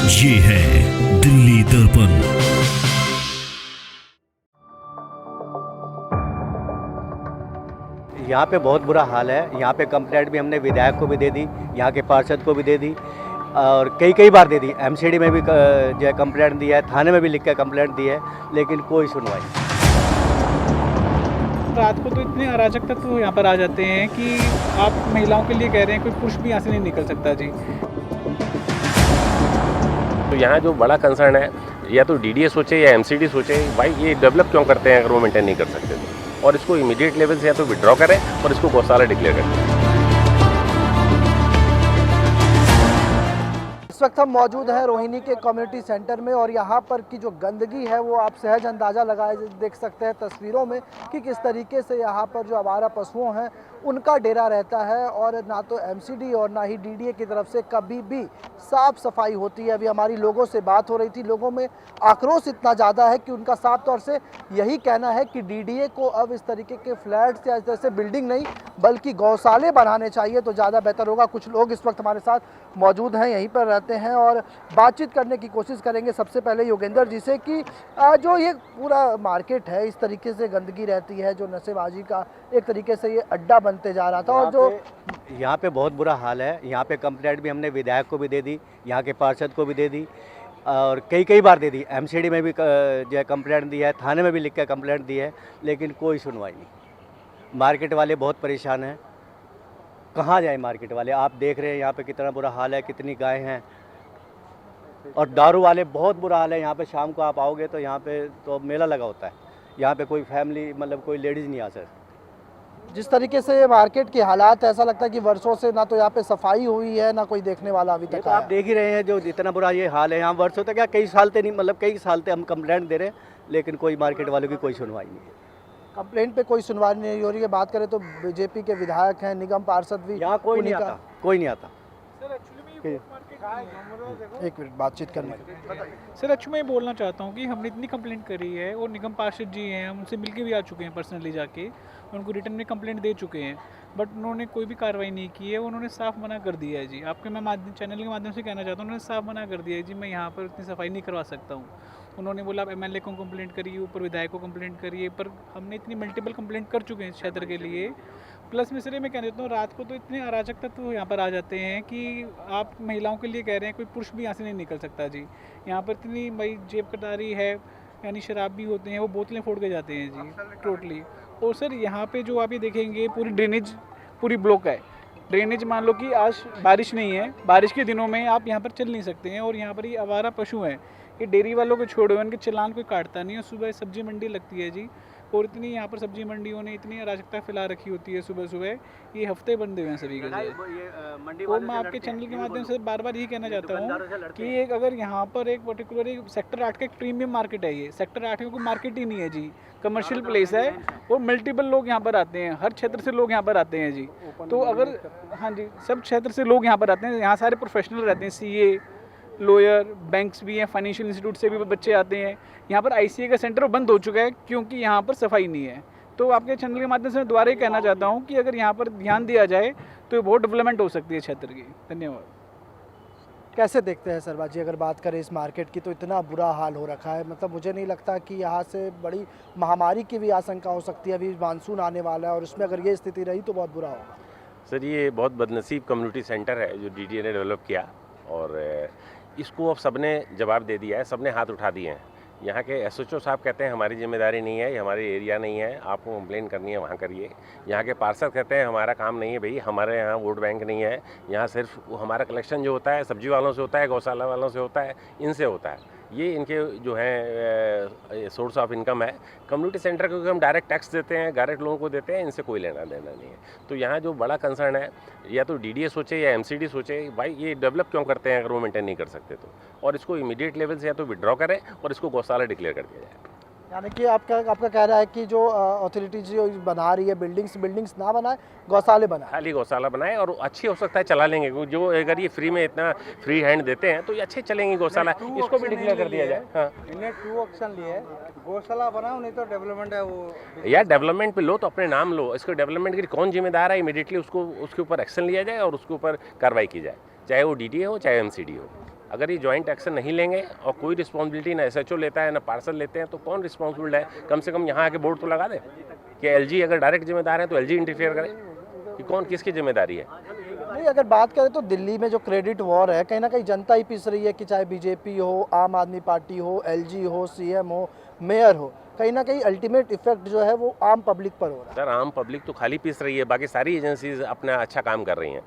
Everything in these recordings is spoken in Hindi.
ये है दिल्ली दर्पण। यहाँ पे बहुत बुरा हाल है। यहाँ पे कंप्लेंट भी हमने विधायक को भी दे दी, यहाँ के पार्षद को भी दे दी और कई बार दे दी। एमसीडी में भी जो है कंप्लेंट दी है, थाने में भी लिख के कंप्लेंट दी है, लेकिन कोई सुनवाई नहीं। रात को तो इतने अराजक तत्व यहाँ पर आ जाते हैं कि आप महिलाओं के लिए कह रहे हैं, कोई पुरुष भी यहाँ से नहीं निकल सकता जी। तो यहाँ जो बड़ा कंसर्न है, या तो डीडीए सोचे या एमसीडी सोचे, भाई ये डेवलप क्यों करते हैं अगर वो मेंटेन नहीं कर सकते तो, और इसको इमीडिएट लेवल से या तो विड्रॉ करें और इसको गौशाला डिक्लेयर करें। इस वक्त हम मौजूद हैं रोहिणी के कम्युनिटी सेंटर में और यहाँ पर की जो गंदगी है वो आप सहज अंदाज़ा लगाए देख सकते हैं तस्वीरों में कि किस तरीके से यहाँ पर जो आवारा पशुओं हैं उनका डेरा रहता है और ना तो एमसीडी और ना ही डीडीए की तरफ से कभी भी साफ सफाई होती है। अभी हमारी लोगों से बात हो रही थी, लोगों में आक्रोश इतना ज़्यादा है कि उनका साफ तौर से यही कहना है कि डीडीए को अब इस तरीके के फ्लैट्स या इस तरह से बिल्डिंग नहीं बल्कि गौशाले बनाने चाहिए तो ज़्यादा बेहतर होगा। कुछ लोग इस वक्त हमारे साथ मौजूद हैं, यहीं पर रहते हैं और बातचीत करने की कोशिश करेंगे। सबसे पहले योगेंद्र जी से कि जो ये पूरा मार्केट है इस तरीके से गंदगी रहती है, जो नशेबाजी का एक तरीके से ये अड्डा बनते जा रहा था और जो यहाँ पे बहुत बुरा हाल है। यहाँ पे कंप्लेंट भी हमने विधायक को भी दे दी, यहाँ के पार्षद को भी दे दी और कई बार दे दी। एमसीडी में भी जो है कंप्लेंट दी है, थाने में भी लिख के कंप्लेंट दी है, लेकिन कोई सुनवाई नहीं। मार्केट वाले बहुत परेशान हैं, कहाँ जाए मार्केट वाले। आप देख रहे हैं यहाँ पे कितना बुरा हाल है, कितनी गाय हैं और दारू वाले बहुत बुरा हाल है। यहाँ पे शाम को आप आओगे तो यहाँ पे तो मेला लगा होता है। यहाँ पे कोई फैमिली मतलब कोई लेडीज़ नहीं आ सकती। जिस तरीके से ये मार्केट के हालात, ऐसा लगता है कि वर्षों से ना तो यहाँ पे सफाई हुई है ना कोई देखने वाला अभी तक तो आप देख ही रहे हैं जो इतना बुरा ये हाल है। यहाँ वर्षों तक क्या कई साल से नहीं, मतलब कई साल से हम कंप्लेंट दे रहे हैं, लेकिन कोई मार्केट वालों की कोई सुनवाई नहीं है। कंप्लेंट पे कोई सुनवाई नहीं हो रही है। बात करें तो बीजेपी के विधायक हैं, निगम पार्षद भी यहाँ कोई नहीं आता, कोई नहीं आता। एक मिनट बातचीत करने सर एक्चुअली मैं बोलना चाहता हूँ कि हमने इतनी कंप्लेंट करी है और निगम पार्षद जी हैं, हम उनसे मिलके भी आ चुके हैं पर्सनली जाके, उनको रिटर्न में कंप्लेंट दे चुके हैं, बट उन्होंने कोई भी कार्रवाई नहीं की है। उन्होंने साफ मना कर दिया है जी। आपके मैं चैनल के माध्यम से कहना चाहता हूँ, उन्होंने साफ मना कर दिया है जी, मैं यहाँ पर इतनी सफाई नहीं करवा सकता हूँ। उन्होंने बोला आप एमएलए को कंप्लेंट करिए, ऊपर विधायक को कंप्लेंट करिए, पर हमने इतनी मल्टीपल कंप्लेंट कर चुके हैं इस क्षेत्र के लिए। प्लस मैं सिर्फ मैं कह देता हूँ, रात को तो इतने अराजक तत्व यहाँ पर आ जाते हैं कि आप महिलाओं के लिए कह रहे हैं, कोई पुरुष भी यहाँ से नहीं निकल सकता जी। यहाँ पर इतनी भाई जेब कटारी है, यानी शराब भी होते हैं, वो बोतलें फोड़ के जाते हैं जी टोटली। और सर यहाँ पे जो आप ये देखेंगे पूरी ड्रेनेज पूरी ब्लॉक है। ड्रेनेज मान लो कि आज बारिश नहीं है, बारिश के दिनों में आप यहाँ पर चल नहीं सकते हैं। और यहाँ पर ये आवारा पशु हैं, ये डेयरी वालों को छोड़े हुए, उनके चालान कोई काटता नहीं है। सुबह सब्जी मंडी लगती है जी, और इतनी यहाँ पर सब्जी मंडियों ने इतनी अराजकता फैला रखी होती है सुबह सुबह, ये हफ्ते बंद हुए हैं सभी के लिए। और मैं आपके चैनल के माध्यम से बार बार यही कहना चाहता हूँ कि एक अगर यहाँ पर एक पर्टिकुलर एक सेक्टर 8 का एक प्रीमियम मार्केट है, ये सेक्टर 8 में कोई मार्केट ही नहीं है जी, कमर्शियल प्लेस है और मल्टीपल लोग यहाँ पर आते हैं, हर क्षेत्र से लोग यहाँ पर आते हैं जी। तो अगर हाँ जी, सब क्षेत्र से लोग यहाँ पर आते हैं, यहाँ सारे प्रोफेशनल रहते हैं, सीए, लॉयर, बैंक्स भी हैं, फाइनेंशियल इंस्टीट्यूट से भी बच्चे आते हैं। यहाँ पर आईसीए का सेंटर बंद हो चुका है क्योंकि यहाँ पर सफाई नहीं है। तो आपके चैनल के माध्यम से मैं दोबारा ही कहना चाहता हूँ कि अगर यहाँ पर ध्यान दिया जाए तो बहुत डेवलपमेंट हो सकती है क्षेत्र की। धन्यवाद। कैसे देखते हैं सरबाज जी, अगर बात करें इस मार्केट की तो इतना बुरा हाल हो रखा है, मतलब मुझे नहीं लगता कि यहाँ से बड़ी महामारी की भी आशंका हो सकती है। अभी मानसून आने वाला है और उसमें अगर ये स्थिति रही तो बहुत बुरा होगा। सर ये बहुत बदनसीब कम्युनिटी सेंटर है जो डीडीए ने डेवलप किया, और इसको अब सबने जवाब दे दिया है, सबने हाथ उठा दिए हैं। यहाँ के एसएचओ साहब कहते हैं हमारी जिम्मेदारी नहीं है, ये हमारे एरिया नहीं है, आपको कंप्लेन करनी है वहाँ करिए। यहाँ के पार्षद कहते हैं हमारा काम नहीं है भाई, हमारे यहाँ वोट बैंक नहीं है, यहाँ सिर्फ हमारा कलेक्शन जो होता है सब्जी वालों से होता है, गौशाला वालों से होता है, इनसे होता है। ये इनके जो है सोर्स ऑफ इनकम है। कम्युनिटी सेंटर क्योंकि हम डायरेक्ट टैक्स देते हैं, डायरेक्ट लोगों को देते हैं, इनसे कोई लेना देना नहीं है। तो यहाँ जो बड़ा कंसर्न है, या तो डीडीए सोचे या एमसीडी सोचे, भाई ये डेवलप क्यों करते हैं अगर वो मेंटेन नहीं कर सकते तो, और इसको इमीडिएट लेवल से या तो विड्रॉ करें और इसको गौशाला डिक्लेयर कर दिया जाए। यानी कि आपका कह रहा है कि जो अथॉरिटीज जो बना रही है बिल्डिंग्स ना बनाए, गौशाले बनाए, खाली गौशाला बनाए, और अच्छी हो सकता है चला लेंगे, क्योंकि जो अगर ये फ्री में इतना फ्री हैंड देते हैं तो ये अच्छे चलेंगी गौशाला, इसको भी डिक्लेयर कर दिया जाए। हाँ, इन्हें 2 ऑप्शन लिए, गौशाला बनाओ नहीं तो डेवलपमेंट है वो या डेवलपमेंट पे लो तो अपने नाम लो, इसको डेवलपमेंट के लिए कौन जिम्मेदार है इमीडिएटली उसको उसके ऊपर एक्शन लिया जाए और उसके ऊपर कार्रवाई की जाए, चाहे वो डीडीए हो चाहे एमसीडी हो। अगर ये जॉइंट एक्शन नहीं लेंगे और कोई रिस्पॉन्सिबिलिटी ना एसएचओ लेता है ना पार्षद लेते हैं तो कौन रिस्पॉन्सिबल है? कम से कम यहाँ आके बोर्ड तो लगा दे कि एलजी अगर डायरेक्ट जिम्मेदार है तो एलजी इंटरफेयर करे, कि कौन किसकी जिम्मेदारी है। नहीं, अगर बात करें तो दिल्ली में जो क्रेडिट वॉर है कहीं ना कहीं जनता ही पिस रही है कि चाहे बीजेपी हो, आम आदमी पार्टी हो, एलजी हो, सीएम हो, मेयर हो, कहीं ना कहीं अल्टीमेट इफेक्ट जो है वो आम पब्लिक पर हो रहा है। सर आम पब्लिक तो खाली पीस रही है, बाकी सारी एजेंसीज अपना अच्छा काम कर रही हैं,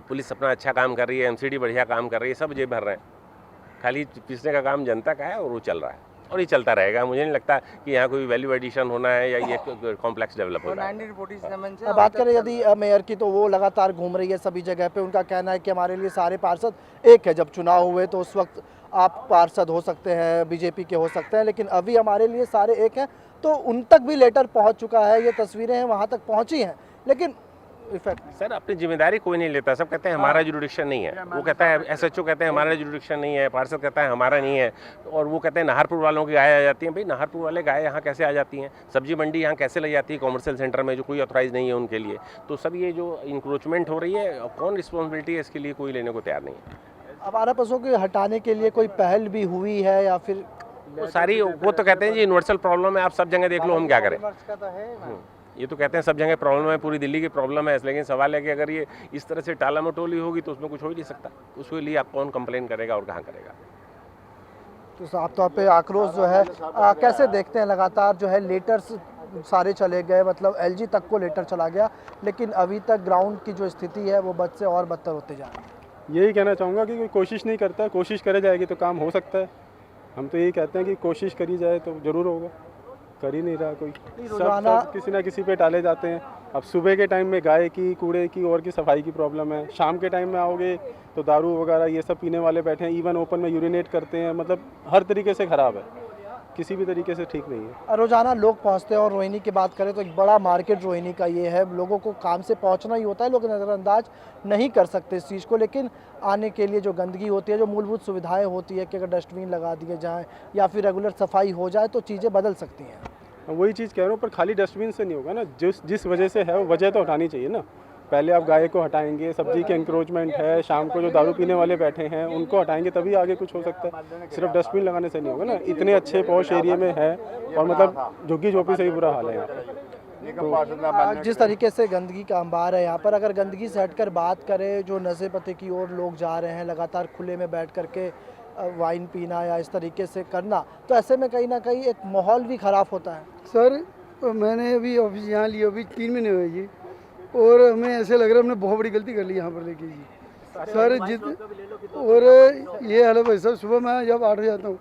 पुलिस अपना अच्छा काम कर रही है, एमसीडी बढ़िया काम कर रही है, सब जेब भर रहे हैं। खाली पीसने का काम जनता का है और वो चल रहा है और ये चलता रहेगा। मुझे नहीं लगता कि यहाँ कोई वैल्यू एडिशन होना है या ये कॉम्प्लेक्स डेवलप होना है। 1947 से बात करें यदि मेयर की तो वो लगातार घूम रही है सभी जगह पे। उनका कहना है कि हमारे लिए सारे पार्षद एक है। जब चुनाव हुए तो उस वक्त आप पार्षद हो सकते हैं, बीजेपी के हो सकते हैं, लेकिन अभी हमारे लिए सारे एक हैं। तो उन तक भी लेटर पहुंच चुका है, ये तस्वीरें हैं वहां तक पहुंची हैं, लेकिन इफेक्ट सर अपनी जिम्मेदारी कोई नहीं लेता। सब कहते हैं हमारा जुरिडिक्शन नहीं है, वो कहता है एसएचओ कहते हैं हमारा जुरिडिक्शन नहीं है, पार्षद कहता है हमारा नहीं है, और वो कहते हैं नाहरपुर वालों की गाय आ जाती हैं। भाई नाहरपुर वाले गाय यहाँ कैसे आ जाती हैं? सब्जी मंडी यहाँ कैसे ले जाती है कॉमर्शियल सेंटर में जो कोई ऑथराइज नहीं है उनके लिए? तो सब ये जो इंक्रोचमेंट हो रही है, कौन रिस्पॉन्सिबिलिटी है इसके लिए? कोई लेने को तैयार नहीं है। आवारा पशुओं को हटाने के लिए कोई पहल भी हुई है या फिर वो सारी वो तो कहते हैं जी यूनिवर्सल प्रॉब्लम है, आप सब जगह देख लो, हम क्या करें? का तो है ये तो कहते हैं सब जगह प्रॉब्लम है, पूरी दिल्ली की प्रॉब्लम है। लेकिन सवाल है कि अगर ये इस तरह से टाला मटोली होगी तो उसमें कुछ हो ही नहीं सकता। उसके लिए आप कौन कंप्लेन करेगा और कहाँ करेगा? तो साफ तौर पे आक्रोश जो है कैसे देखते हैं? लगातार जो है लेटर्स सारे चले गए, मतलब एलजी तक को लेटर चला गया, लेकिन अभी तक ग्राउंड की जो स्थिति है वो बद से और बदतर होते जा रही है। यही कहना चाहूँगा कि कोई कोशिश नहीं करता, कोशिश करे जाएगी तो काम हो सकता है। हम तो यही कहते हैं कि कोशिश करी जाए तो ज़रूर होगा, कर ही नहीं रहा कोई। सब किसी ना किसी पे टाले जाते हैं। अब सुबह के टाइम में गाय की, कूड़े की और की सफाई की प्रॉब्लम है, शाम के टाइम में आओगे तो दारू वगैरह ये सब पीने वाले बैठे हैं, इवन ओपन में यूरिनेट करते हैं। मतलब हर तरीके से ख़राब है, किसी भी तरीके से ठीक नहीं है। रोजाना लोग पहुंचते हैं और रोहिणी की बात करें तो एक बड़ा मार्केट रोहिणी का ये है। लोगों को काम से पहुंचना ही होता है, लोग नज़रअंदाज नहीं कर सकते इस चीज़ को, लेकिन आने के लिए जो गंदगी होती है, जो मूलभूत सुविधाएं होती है कि अगर डस्टबिन लगा दिए जाएँ या फिर रेगुलर सफाई हो जाए तो चीज़ें बदल सकती हैं। वही चीज़ कह रहा हूँ, पर खाली डस्टबिन से नहीं होगा ना। जिस वजह से है वो वजह तो हटानी चाहिए ना। पहले आप गाय को हटाएंगे, सब्जी के इंक्रोचमेंट है, शाम को जो दारू पीने वाले बैठे हैं उनको हटाएंगे तभी आगे कुछ हो सकता है। सिर्फ डस्टबिन लगाने से नहीं होगा ना। इतने अच्छे पॉश एरिया में है और मतलब झुग्गी झोपड़ी से ही बुरा हाल है यहाँ पर। जिस तरीके से गंदगी का अंबार है यहाँ पर, अगर गंदगी से हटकर बात करें, जो नशे पते की ओर लोग जा रहे हैं, लगातार खुले में बैठ करके वाइन पीना या इस तरीके से करना, तो ऐसे में कहीं ना कहीं एक माहौल भी ख़राब होता है। सर मैंने अभी ऑफिस यहाँ लिया, अभी 3 महीने हुए जी, और हमें ऐसे लग रहा है हमने बहुत बड़ी गलती कर ली यहाँ पर लेके जी सर। और ये हाल है भाई साहब, सुबह मैं जब 8 बजे आता हूँ,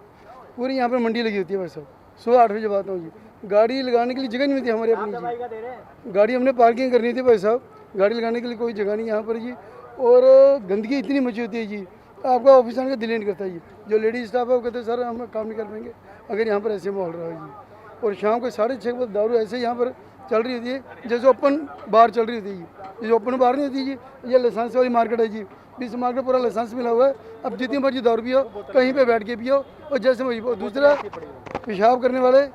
पूरी यहाँ पर मंडी लगी होती है भाई साहब। सुबह 8 बजे जब आता हूँ जी, गाड़ी लगाने के लिए जगह नहीं मिलती हमारे अपनी जी। गाड़ी हमने पार्किंग करनी थी भाई साहब, गाड़ी लगाने के लिए कोई जगह नहीं यहाँ पर जी। और गंदगी इतनी मची होती है जी, आपका ऑफिस आने का दिल नहीं करता जी। जो लेडीज स्टाफ है वो कहते हैं सर हम काम नहीं कर पाएंगे अगर यहाँ पर ऐसे माहौल रहा है जी। और शाम को 6:30 बजे दारू ऐसे यहाँ पर चल रही होती है जैसे ओपन बार चल रही होती है जी। ये ओपन बार नहीं होती जी, ये लाइसेंस वाली मार्केट है जी। बीच मार्केट पूरा लाइसेंस मिला हुआ है। अब जितनी मर्जी दारू पियो, कहीं पे बैठ के पियो और जैसे मर्जी पियो। दूसरा, पेशाब करने वाले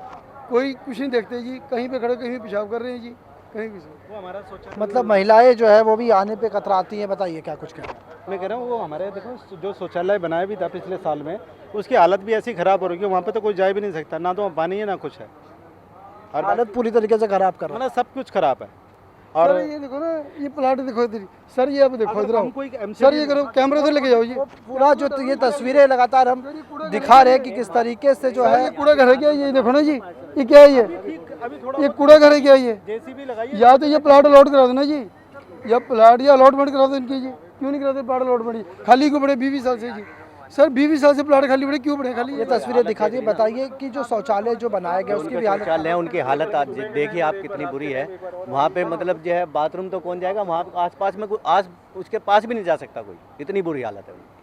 कोई कुछ नहीं देखते जी, कहीं पे खड़े कहीं पेशाब कर रहे हैं जी, कहीं भी। मतलब महिलाएं जो है वो भी आने पे कतराती हैं। बताइए क्या कुछ कह रहे हैं? मैं कह रहा हूँ वो हमारे देखो जो शौचालय बनाया भी था पिछले साल में, उसकी हालत भी ऐसी ख़राब हो रही है, वहाँ पे तो कोई जा भी नहीं सकता, ना तो वहाँ पानी है ना कुछ है, और हालत पूरी तरीके से खराब कर रहा है। मतलब सब कुछ खराब है। और सर ये देखो ना, ये प्लाट देखो इधर सर, ये आप देखो इधर आओ। कोई सर ये करो, कैमरा उधर लेके जाओ जी। पूरा जो ये तस्वीरें लगातार हम दिखा रहे हैं कि किस तरीके से जो है ये कूड़ा घर है क्या? ये देखो ना जी, ये क्या है? ये कूड़ा घर है क्या? ये जेसीबी लगाई या तो ये प्लाट अलॉट करा दो ना जी, या प्लाट या अलॉटमेंट करा दो इनकी जी। क्यों नहीं कराते प्लाट अलॉटमेंट? खाली क्यों पड़े 20 साल से जी? सर 20 साल से प्लाट खाली पड़े क्यों पड़े खाली? ये तस्वीरें दिखा दी। बताइए कि जो शौचालय जो बनाया गया उसकी भी हालत शौचालय है, उनकी हालत आज देखिए आप कितनी बुरी है। वहाँ पे मतलब जो है बाथरूम तो कौन जाएगा, वहाँ आसपास में कोई उसके पास भी नहीं जा सकता कोई, इतनी बुरी हालत है उनकी।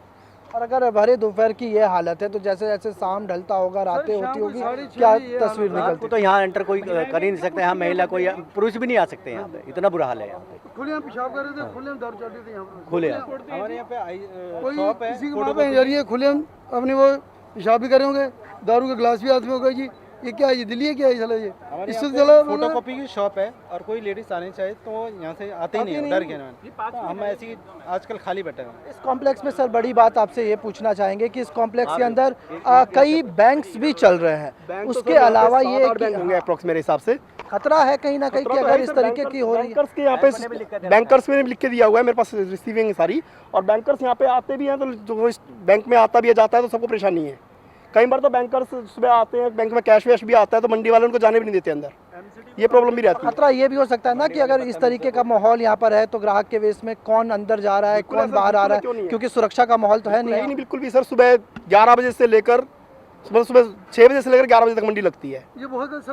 और अगर भरे दोपहर की ये हालत है तो जैसे जैसे शाम ढलता होगा, रातें होती होगी, क्या तस्वीर निकलती वो तो यहाँ एंटर कोई कर ही नहीं सकता, यहाँ महिला कोई पुरुष भी नहीं आ सकते यहाँ पे, इतना बुरा हाल है यहाँ पे। खुले पेशाब कर रहे थे, खुले दारू चल रही थी यहाँ पर। खुले हमारे यहाँ पे कोई शॉप है, किसी के वहाँ पे जा रही है खुले, अपने वो पेशाब भी करे होंगे, दारू का गिलास भी हाथ में होगा जी, ये क्या है, ये दिल्ली है क्या है, चला ये हमारे इससे यहाँ चला पे फोटोकॉपी की शॉप है और कोई लेडीज आने चाहे तो यहाँ से आते ही नहीं है, डर के ना। तो हम ऐसी आजकल खाली बैठे हैं। इस कॉम्प्लेक्स में सर बड़ी बात आपसे ये पूछना चाहेंगे कि इस कॉम्प्लेक्स के अंदर कई बैंक्स भी चल रहे हैं, उसके अलावा ये कि होंगे अप्रोक्स मेरे हिसाब से। खतरा है कहीं ना कहीं कि अगर इस तरीके की हो रही है। बैंकर्स के यहाँ पे बैंकर्स में लिख के दिया हुआ है मेरे पास रिसीविंग सारी, और बैंकर्स यहाँ पे आते भी हैं तो जो इस बैंक में आता भी है जाता है तो सबको परेशानी है। कई बार तो बैंकर्स सुबह आते हैं, बैंक में कैश वैश भी आता है तो मंडी वाले उनको जाने भी नहीं देते अंदर, ये प्रॉब्लम भी रहती है। खतरा ये भी हो सकता है ना कि अगर इस तरीके का माहौल यहाँ पर है तो ग्राहक के वेश में कौन अंदर जा रहा है, कौन बाहर आ रहा है, क्योंकि सुरक्षा का माहौल तो है नहीं। बिल्कुल भी सर, सुबह 11 बजे से लेकर सुबह 6 बजे से लेकर 11 बजे तक मंडी लगती है। ये बहुत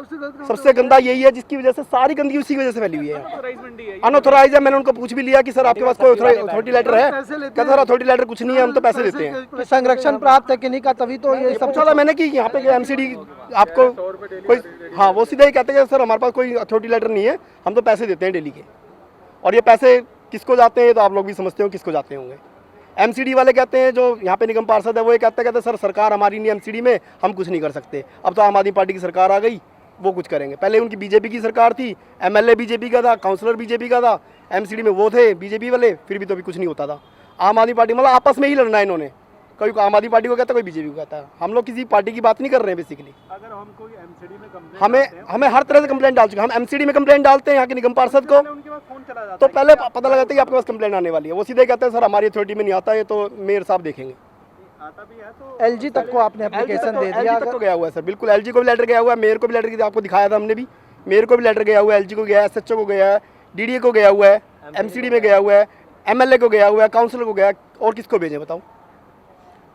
सबसे गंदा यही है जिसकी वजह से सारी गंदगी उसी की वजह से फैली हुई है। अनऑथोराइज है। मैंने उनको पूछ भी लिया कि सर आपके पास कोई अथॉरिटी लेटर है? कहते सर अथॉरिटी लेटर कुछ नहीं है, हम तो पैसे देते हैं। संरक्षण प्राप्त है कि नहीं का तभी तो ये सब पूछा था मैंने कि यहाँ पे एमसीडी आपको कोई, हाँ वो सीधा ही कहते हैं सर हमारे पास कोई अथॉरिटी लेटर नहीं है, हम तो पैसे देते हैं डेली के। और ये पैसे किसको जाते हैं तो आप लोग भी समझते हो किसको जाते होंगे। एमसीडी वाले कहते हैं, जो यहाँ पे निगम पार्षद है वो ये कहते सर सरकार हमारी नहीं एमसीडी में, हम कुछ नहीं कर सकते। अब तो आम आदमी पार्टी की सरकार आ गई, वो कुछ करेंगे। पहले उनकी बीजेपी की सरकार थी, एमएलए बीजेपी का था, काउंसलर बीजेपी का था, एमसीडी में वो थे बीजेपी वाले, फिर भी तो अभी कुछ नहीं होता था। आम आदमी पार्टी मतलब आपस में ही लड़ना है इन्होंने, कोई आम आदमी पार्टी को कहता है, कोई बीजेपी को कहता है। हम लोग किसी पार्टी की बात नहीं कर रहे हैं बेसिकली। अगर हम कोई एमसीडी में हमें हर तरह से कंप्लेंट डाल चुके हैं। हम एमसीडी में कंप्लेंट डालते हैं यहाँ के निगम पार्षद को, तो पहले पता लगाते हैं कि आपके पास कंप्लेंट आने वाली है, वो सीधे कहते हैं सर हमारी अथॉरिटी में नहीं आता है, तो मेयर साहब देखेंगे। एलजी तक को आपने एप्लीकेशन दे दिया? तक को गया हुआ है सर, बिल्कुल एलजी को भी लेटर गया हुआ है, मेयर को भी लेटर आपको दिखाया था हमने भी, मेयर को भी लेटर गया हुआ है, एलजी को गया है, एसएचओ को गया है, डीडीए को गया हुआ है, एमसीडी में गया हुआ है, एमएलए को गया हुआ है, काउंसिलर को गया है, और किसको भेजें बताओ।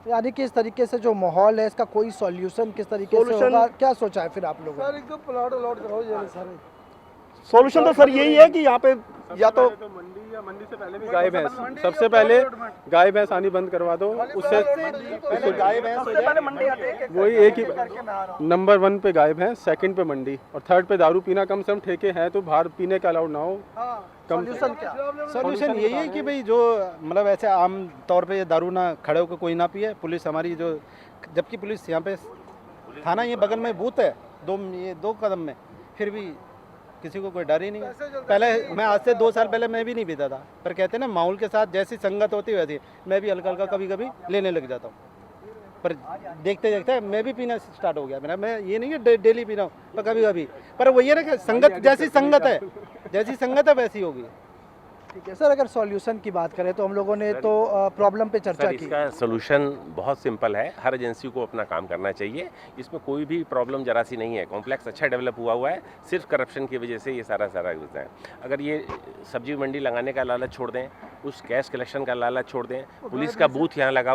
यानी कि इस तरीके से जो माहौल है इसका कोई सॉल्यूशन किस तरीके से होगा, क्या सोचा है फिर आप लोगों ने? सर एकदम प्लॉट अलॉट कराओ ये सारे। सॉल्यूशन तो सर यही है कि यहाँ पे या तो मंडी से पहले भी गाय भैंस, सबसे पहले गाय भैंस आनी बंद करवा दो, उससे वही एक ही नंबर 1 पे गाय भैंस, सेकंड पे मंडी, और थर्ड पे दारू पीना। कम से कम ठेके हैं तो बाहर पीने का अलाउड ना हो। सॉल्यूशन क्या? सॉल्यूशन यही है कि भाई जो मतलब ऐसे आम तौर पे ये दारू ना खड़े होकर कोई ना पिए। पुलिस हमारी जो, जबकि पुलिस यहाँ पे थाना ये बगल में बूथ है, 2 कदम में, फिर भी किसी को कोई डर ही नहीं है। पहले मैं आज से 2 साल पहले मैं भी नहीं पीता था, पर कहते हैं ना माहौल के साथ जैसी संगत होती है वैसी मैं भी हल्का हल्का कभी कभी लेने लग जाता हूँ। पर देखते देखते मैं भी पीना स्टार्ट हो गया। मैं ये नहीं है डेली पी रहा हूँ, पर कभी कभी। पर वो ये ना कि संगत जैसी संगत है वैसी होगी। ठीक है सर, अगर सॉल्यूशन की बात करें तो हम लोगों ने तो प्रॉब्लम पे चर्चा की। इसका सोल्यूशन बहुत सिंपल है, हर एजेंसी को अपना काम करना चाहिए, इसमें कोई भी प्रॉब्लम जरा सी नहीं है। कॉम्प्लेक्स अच्छा डेवलप हुआ है, सिर्फ करप्शन की वजह से ये सारा होता है। अगर ये सब्जी मंडी लगाने का लालच छोड़ दें, उस कैश कलेक्शन का लालच छोड़ दें, पुलिस का बूथ यहाँ लगा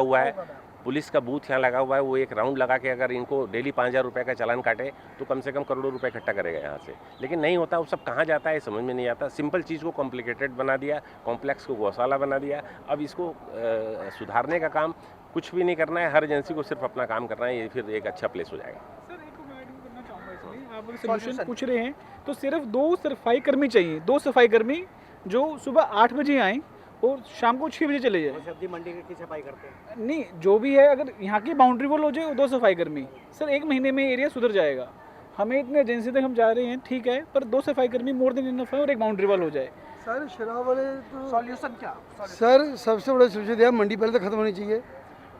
हुआ है, वो एक राउंड लगा के अगर इनको डेली 5,000 रुपये का चालान काटे तो कम से कम करोड़ों रुपए इकट्ठा करेगा यहाँ से। लेकिन नहीं होता, वो सब कहाँ जाता है समझ में नहीं आता। सिंपल चीज़ को कॉम्प्लिकेटेड बना दिया, कॉम्प्लेक्स को गौशाला बना दिया। अब इसको सुधारने का काम कुछ भी नहीं करना है, हर एजेंसी को सिर्फ अपना काम करना है, ये फिर एक अच्छा प्लेस हो जाएगा। सर एक मैं ऐड करना चाहूँगा इसलिए, आप अगर सोल्यूशन पूछ रहे हैं तो सिर्फ 2 सफाई कर्मी चाहिए, 2 सफाई कर्मी जो सुबह 8 बजे आएँ और शाम को 6 बजे चले जाए। सब्जी मंडी की सफाई करते हैं? नहीं, जो भी है, अगर यहाँ की बाउंड्री वॉल हो जाए और 2 सफाई कर्मी, सर 1 महीने में एरिया सुधर जाएगा। हमें इतने एजेंसी तक हम जा रहे हैं, ठीक है, पर 2 सफाई कर्मी मोर देन इनफ है और एक बाउंड्री वॉल हो जाए। सर शराब वाले तो सॉल्यूशन क्या? सर सबसे बड़ा सोल्यूशन है मंडी पहले तो खत्म होनी चाहिए।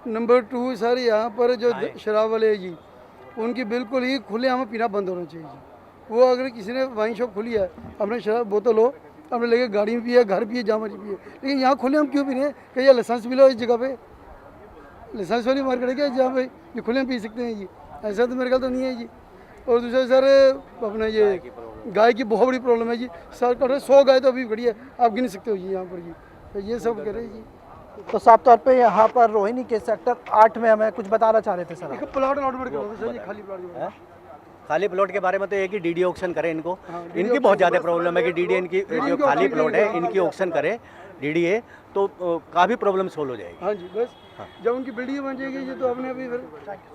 नंबर 2 सर यहाँ पर जो शराब वाले है जी, उनकी बिल्कुल ही खुले आम पीना बंद होना चाहिए जी। वो अगर किसी ने वाइन शॉप खुली है, अपने शराब बोतल हो, अपने लेके गाड़ी में पिए, घर पिए, जहाँ मर्जी पिए, लेकिन यहाँ खुले हम क्यों पी रहे हैं? कहीं लाइसेंस मिलो इस जगह पे, लाइसेंस वाली मार्केट है क्या जहाँ पे ये खुले में पी सकते हैं जी? ऐसा तो मेरे ख्याल तो नहीं है जी। और दूसरा सर अपना ये गाय की बहुत बड़ी प्रॉब्लम है जी। सर कर 100 गाय तो अभी खड़ी है, आप गिन सकते हो जी यहाँ पर जी, तो ये सब करें जी। तो साफ तौर पे यहाँ पर रोहिणी के सेक्टर 8 में हमें कुछ बताना चाह रहे थे सर। एक प्लॉट अलॉटमेंट करो सर, ये खाली प्लॉट खाली प्लॉट के बारे में तो एक ही डीडी ऑक्शन करे इनको। इनकी बहुत ज़्यादा प्रॉब्लम है कि डीडी इनकी जो खाली प्लॉट है इनकी ऑक्शन करे डीडीए, तो काफ़ी प्रॉब्लम सोल्व हो जाएगी। हाँ जी बस जब उनकी बिल्डिंग बन जाएगी ये तो अपने अभी फिर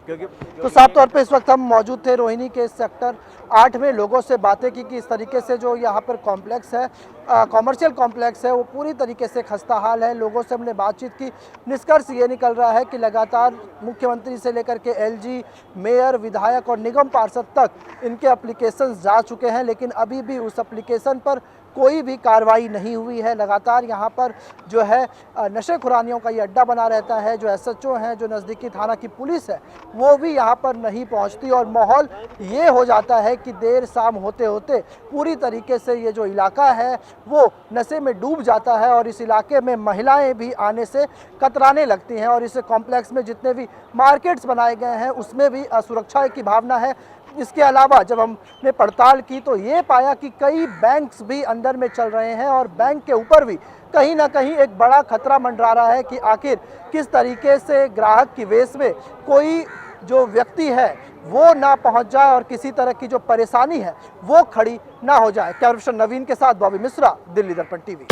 क्योंकि तो साफ तौर पे इस वक्त हम मौजूद थे रोहिणी के सेक्टर 8 में, लोगों से बातें की कि इस तरीके से जो यहाँ पर कॉम्प्लेक्स है, कॉमर्शियल कॉम्प्लेक्स है, वो पूरी तरीके से खस्ता हाल है। लोगों से हमने बातचीत की, निष्कर्ष ये निकल रहा है कि लगातार मुख्यमंत्री से लेकर के एलजी, मेयर, विधायक और निगम पार्षद तक इनके एप्लीकेशंस जा चुके हैं, लेकिन अभी भी उस एप्लीकेशन पर कोई भी कार्रवाई नहीं हुई है। लगातार यहाँ पर जो है नशे खुरानियों का ये अड्डा बना रहता है। जो एसएचओ हैं, जो नज़दीकी थाना की पुलिस है, वो भी यहाँ पर नहीं पहुँचती और माहौल ये हो जाता है कि देर शाम होते होते पूरी तरीके से ये जो इलाका है वो नशे में डूब जाता है और इस इलाके में महिलाएं भी आने से कतराने लगती हैं और इस कॉम्प्लेक्स में जितने भी मार्केट्स बनाए गए हैं उसमें भी असुरक्षा की भावना है। इसके अलावा जब हमने पड़ताल की तो ये पाया कि कई बैंक्स भी अंदर में चल रहे हैं और बैंक के ऊपर भी कहीं ना कहीं एक बड़ा खतरा मंडरा रहा है कि आखिर किस तरीके से ग्राहक की वेश में कोई जो व्यक्ति है वो ना पहुंच जाए और किसी तरह की जो परेशानी है वो खड़ी ना हो जाए। कैमरा नवीन के साथ बॉबी मिश्रा, दिल्ली दर्पण टीवी।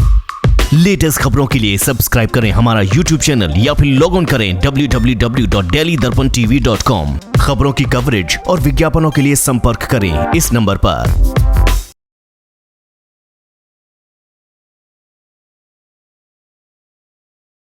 लेटेस्ट खबरों के लिए सब्सक्राइब करें हमारा YouTube चैनल या फिर लॉग ऑन करें www.delhidarpantv.com। खबरों की कवरेज और विज्ञापनों के लिए संपर्क करें इस नंबर पर।